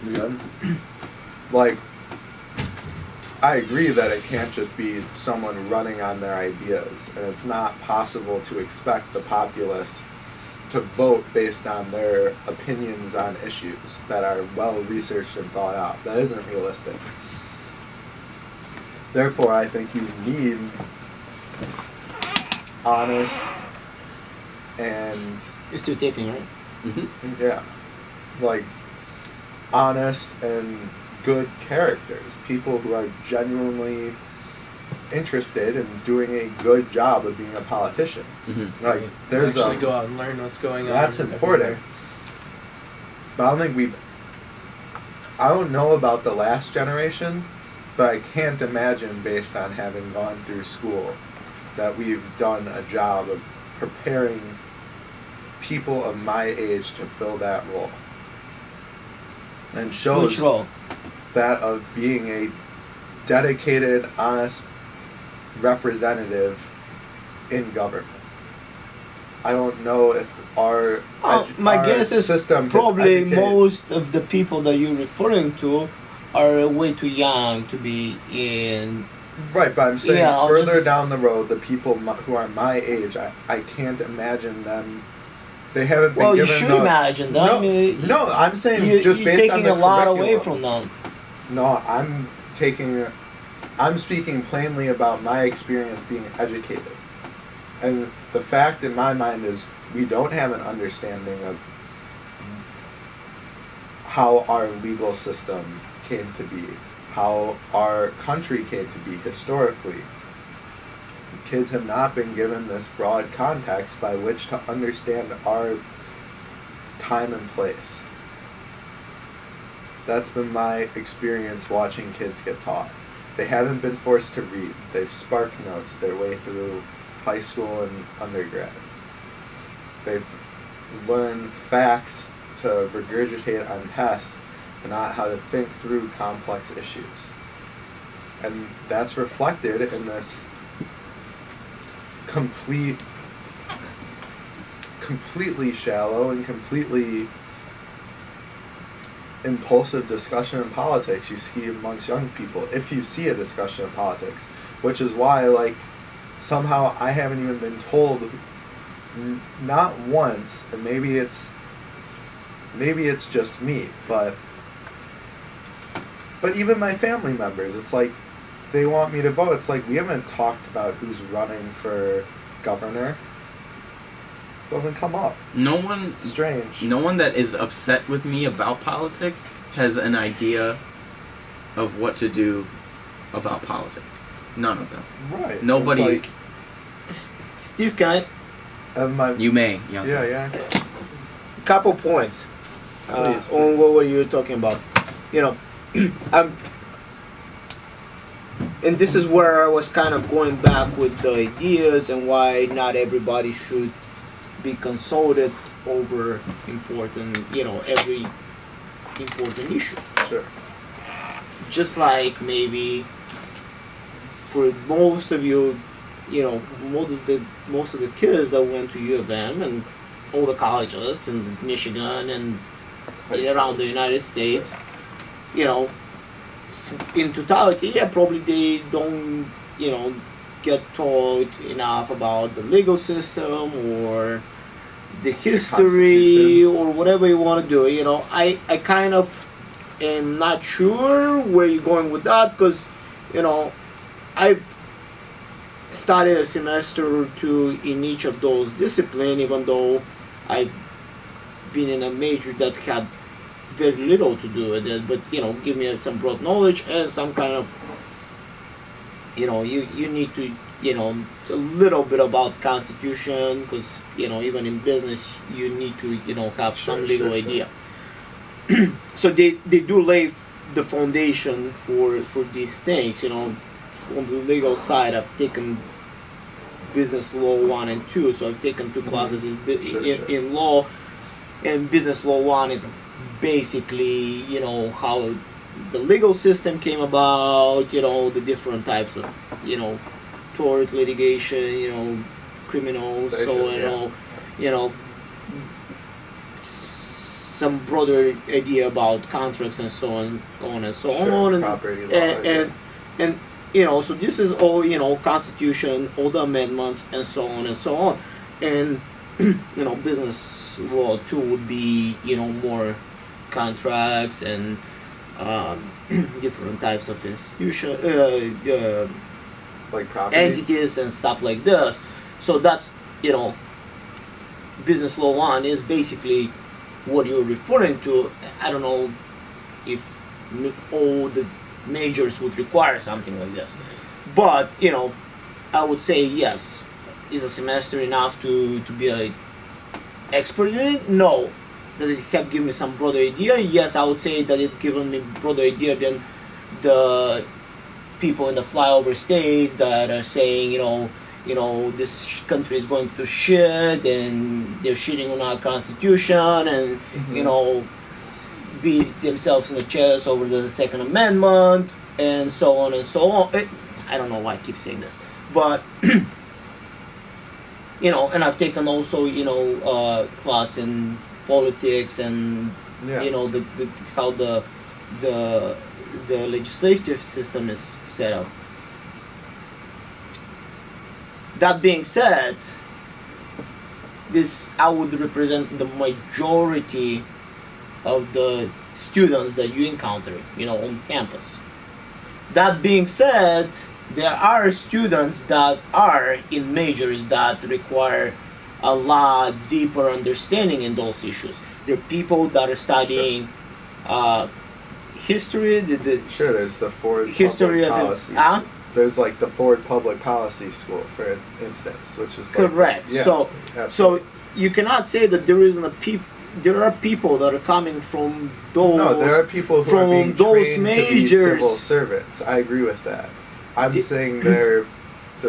Yeah. Like, I agree that it can't just be someone running on their ideas, and it's not possible to expect the populace to vote based on their opinions on issues that are well researched and thought out. That isn't realistic. Therefore, I think you need honest and... You're still taping, right? Mm-hmm. Yeah. Like, honest and good characters. People who are genuinely interested in doing a good job of being a politician. Mm-hmm. Like, there's actually go out and learn what's going on. That's important. But I don't think I don't know about the last generation, but I can't imagine, based on having gone through school, that we've done a job of preparing people of my age to fill that role. And shows Which role? That of being a dedicated, honest representative in government. I don't know if our my our guess is system probably has most of the people that you're referring to are way too young to be in. Right, but I'm saying Yeah, further down the road, the people who are my age, I can't imagine them. They haven't been Well, you given should the, imagine that. No, I mean, no, I'm saying you're just based on taking the a lot away curriculum. from them. No, I'm speaking plainly about my experience being educated. And the fact in my mind is we don't have an understanding of how our legal system came to be, how our country came to be historically. Kids have not been given this broad context by which to understand our time and place. That's been my experience watching kids get taught. They haven't been forced to read. They've spark notes their way through high school and undergrad. They've learned facts to regurgitate on tests and not how to think through complex issues. And that's reflected in this completely shallow and completely impulsive discussion in politics you see amongst young people, if you see a discussion in politics, which is why, like, somehow I haven't even been told, not once, and maybe it's just me, but even my family members, it's like they want me to vote. It's like we haven't talked about who's running for governor. Doesn't come up. It's strange. No one that is upset with me about politics has an idea of what to do about politics. None of them. Right. Nobody. Like, Steve, can I? You may. Yeah. Yeah. Couple points Please. on what were you talking about. You know, and this is where I was kind of going back with the ideas and why not everybody should be consulted over every important issue. Sure. Just like maybe for most of you, most of the kids that went to U of M and all the colleges in Michigan and around the United States, in totality, probably they don't, get taught enough about the legal system or the history or whatever you want to do. I kind of am not sure where you're going with that because, I've studied a semester or two in each of those disciplines, even though I've been in a major that had very little to do with it, but give me some broad knowledge and some kind of you need to a little bit about Constitution because even in business you need to have some legal idea. So they do lay the foundation for these things. On the legal side, I've taken business law 1 and 2, so I've taken 2 classes in law, and business law 1 is basically how the legal system came about, the different types of tort criminals, so some broader idea about contracts and so on and so Sure, on, property law, and so this is all Constitution, all the amendments, and so on and so on, and business law too would be more contracts and different types of institution like property. entities and stuff like this. So that's business law 1 is basically what you're referring to. I don't know if all the majors would require something like this, but I would say yes. Is a semester enough to be an expert in it? No. Does it have given me some broader idea? Yes, I would say that it given me broader idea than the people in the flyover states that are saying, this country is going to shit and they're shitting on our constitution and, beat themselves in the chest over the Second Amendment and so on and so on. I don't know why I keep saying this, but, and I've taken also, class in politics and, how the legislative system is set up. That being said, I would represent the majority of the students that you encounter, on campus. That being said, there are students that are in majors that require a lot deeper understanding in those issues. There are people that are studying history. Sure, there's the Ford history Public of Policy. There's like the Ford Public Policy School, for instance, which is correct. So you cannot say that there isn't there are people that are coming from those. No, there are people who are being trained to be civil servants. I agree with that. I'm saying the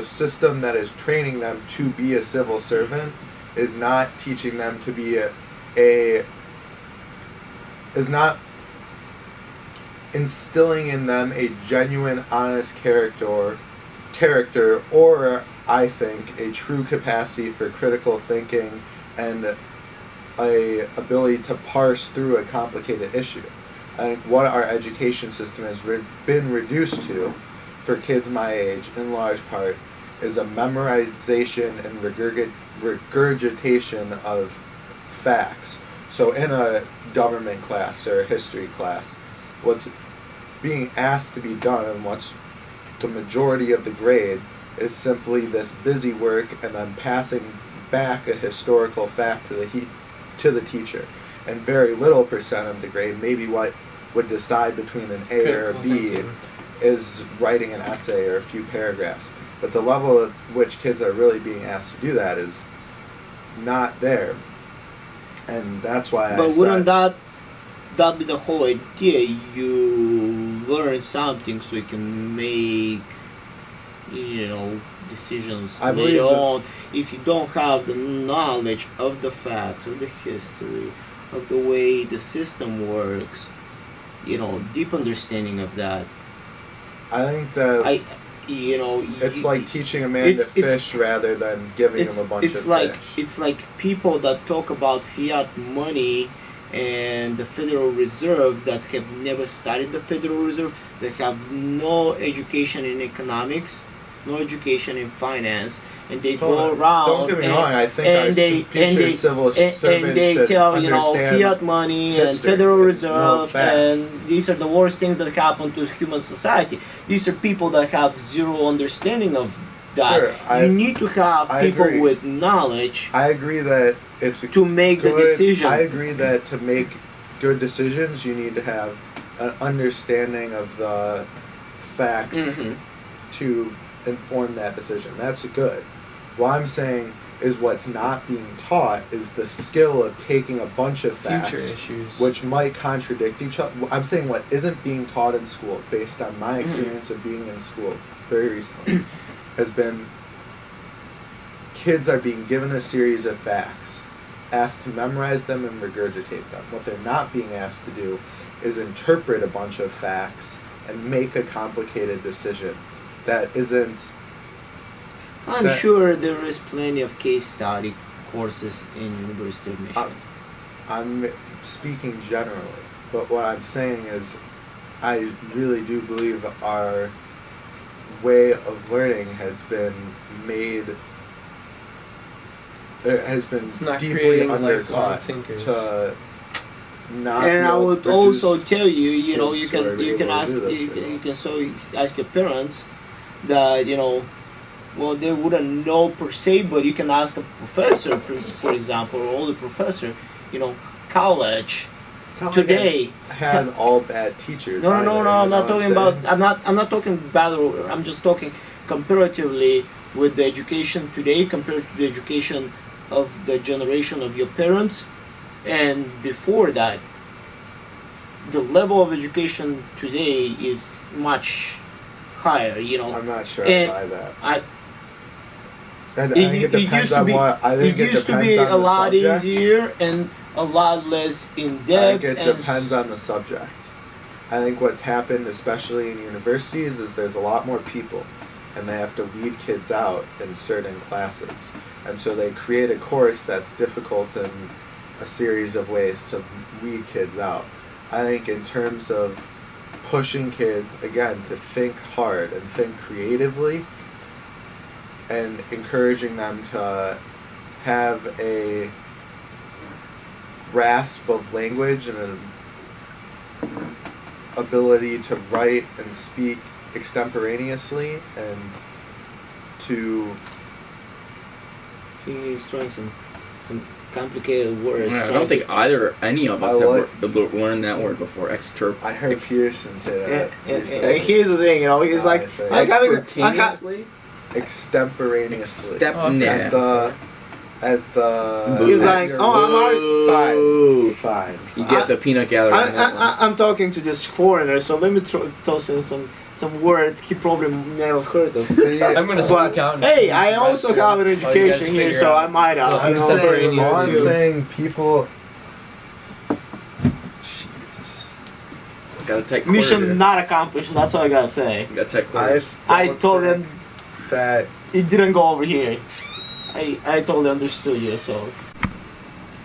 system that is training them to be a civil servant is not teaching them to be is not instilling in them a genuine, honest character, or I think a true capacity for critical thinking and a ability to parse through a complicated issue. I think what our education system has been reduced to for kids my age, in large part, is a memorization and regurgitation of facts. So in a government class or a history class, what's being asked to be done and what's the majority of the grade is simply this busy work and then passing back a historical fact to the teacher. And very little percent of the grade, maybe what would decide between an A or a B, is writing an essay or a few paragraphs. But the level at which kids are really being asked to do that is not there. And that's why But wouldn't that be the whole idea? You learn something so you can make, decisions later on. If you don't have the knowledge of the facts, of the history, of the way the system works, deep understanding of that. I think that it's like teaching a man to fish rather than giving him a bunch of fish. It's like people that talk about fiat money and the Federal Reserve that have never studied the Federal Reserve, that have no education in economics, no education in finance, and they go around. Don't get me wrong. I think our future civil servants should tell understand fiat money and history, Federal Reserve, facts. and these are the worst things that happen to human society. These are people that have zero understanding of that. Sure, you need to have people agree. with knowledge. I agree that it's to make the decision. I agree that to make good decisions, you need to have an understanding of the facts to inform that decision. That's good. What I'm saying is what's not being taught is the skill of taking a bunch of facts, future issues, which might contradict each other. I'm saying what isn't being taught in school, based on my experience of being in school very recently, has been kids are being given a series of facts, asked to memorize them and regurgitate them. What they're not being asked to do is interpret a bunch of facts and make a complicated decision that isn't... I'm sure there is plenty of case study courses in University of Michigan. I'm speaking generally, but what I'm saying is I really do believe our way of learning has been made, it has been It's not deeply creating lifelong undercut thinkers. to not And be I able would to also produce tell you, you know, kids you who are can able to ask do this you for can, them. you can so ask your parents that, you know, well, they wouldn't know per se, but you can ask a professor, for example, or older professor, you know, college It's not today. like I had all bad teachers. No, either, I'm you not know talking what about. I'm saying? I'm not talking bad. I'm just talking comparatively with the education today compared to the education of the generation of your parents, and before that. The level of education today is much higher. You know, I'm not sure And I buy that. I And I think it depends used to on be what. I think it used to depends be on a the lot subject. easier and a lot less in I depth. think it and depends on the subject. I think what's happened, especially in universities, is there's a lot more people, and they have to weed kids out in certain classes, and so they create a course that's difficult in a series of ways to weed kids out. I think in terms of pushing kids again to think hard and think creatively, and encouraging them to have a grasp of language and an ability to write and speak extemporaneously and to See, he's throwing some complicated words. I trying don't think to- any of us I have learned that word before. Exterp. I heard Peterson say that And recently. here's the thing, you know, he's like, I I'm having a, Extemporaneously? Extemporaneously. Extemporaneously. At the He's at like, your- oh, I'm already Boo. fine. You get the peanut gallery on that one. I'm talking to this foreigner, so let me toss in some word he probably never heard of. I'm gonna But, sneak out. And hey, see I the also rest have an of it while you guys education here, figure so out. I might have. Well, I'm you know, saying, extemporaneous all I'm too. saying, people. Jesus. Got a tech mission not accomplished. That's all I gotta say. Got tech I told him that it didn't go over here. I totally understood you, so.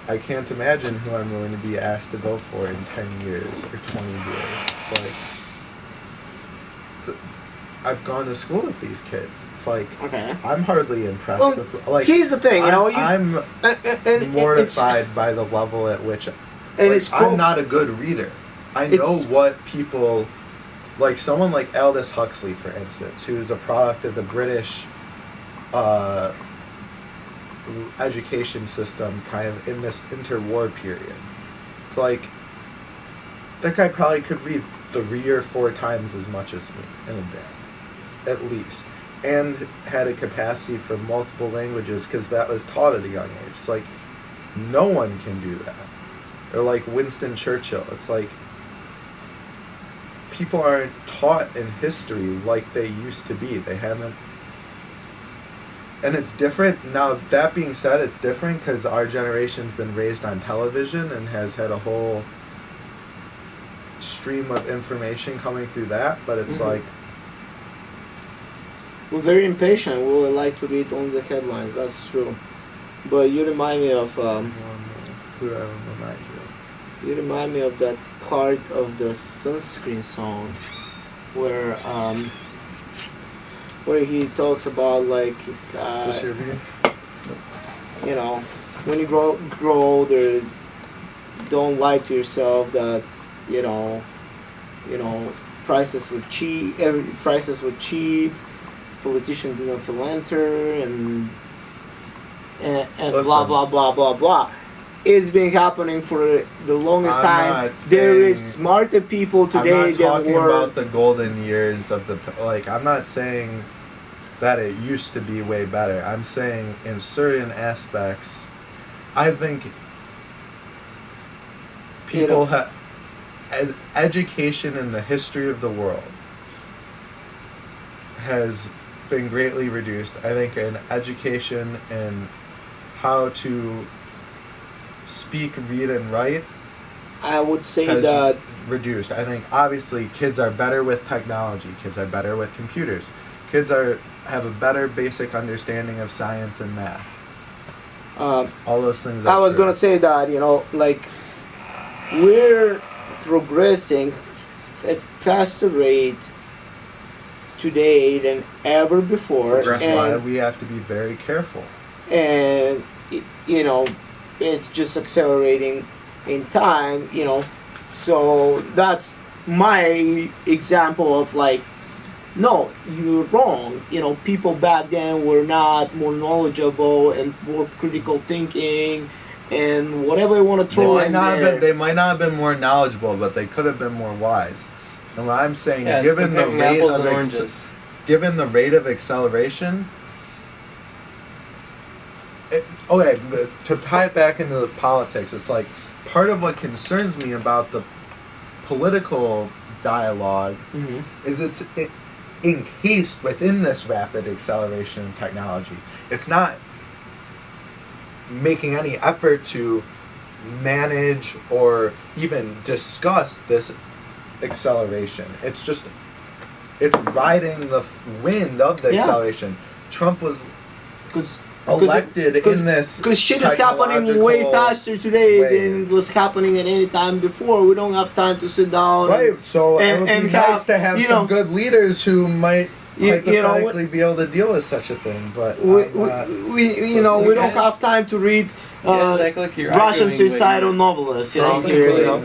I can't imagine who I'm going to be asked to vote for in 10 years or 20 years. It's like, I've gone to school with these kids. It's like, Okay. I'm hardly impressed Well, with, like, here's the thing, you know, I'm and mortified by the level at which, and like, it's I'm not a good reader. I know It's- what people, like someone like Aldous Huxley, for instance, who's a product of the British education system kind of in this interwar period. It's like, that guy probably could read 3 or 4 times as much as me in a day, at least. And had a capacity for multiple languages because that was taught at a young age. It's like, no one can do that. Or like Winston Churchill. It's like, people aren't taught in history like they used to be. They haven't. And it's different. Now, that being said, it's different because our generation's been raised on television and has had a whole stream of information coming through that. But it's like, we're very impatient. We would like to read only the headlines. That's true. But you remind me of who I remind you. you remind me of that part of the Sunscreen song where he talks about like Is this your view? you know, when you grow older, don't lie to yourself that you know prices were cheap. Prices were cheap. Politicians didn't philanter and Listen. blah blah blah blah blah. It's been happening for the longest I'm time. not There is saying- smarter people today I'm not than talking were. about the golden years of the, like, I'm not saying that it used to be way better. I'm saying in certain aspects, I think people have, as education in the history of the world has been greatly reduced. I think in education and how to speak, read, and write I would say has that reduced. I think obviously kids are better with technology. Kids are better with computers. Kids have a better basic understanding of science and math. All those things. I are was true. gonna say that, you know, like, we're progressing at faster rate today than ever before, That's why and we have to be very careful. you know, it's just accelerating in time, you know. So that's my example of like, no, you're wrong. You know, people back then were not more knowledgeable and more critical thinking and whatever you want to throw in there. They might not have been more knowledgeable, but they could have been more wise. And what I'm saying, Yeah, it's given the comparing rate apples of and oranges. given the rate of acceleration, but to tie it back into the politics, it's like part of what concerns me about the political dialogue Mhm. is it's encased within this rapid acceleration in technology. It's not making any effort to manage or even discuss this acceleration. It's riding the wind of the Yeah. acceleration. Trump was Because elected in this because shit is happening way technological faster today wave. than was happening at any time before. We don't have time to sit down. Right, so it and- would be and nice have, to have you some know, good leaders who might you know, hypothetically be able to deal with such a thing. But we so you know, we don't guys- have time to read Yeah, exactly like you're Russian arguing with- suicidal novelists. You know, Technically, here, you know.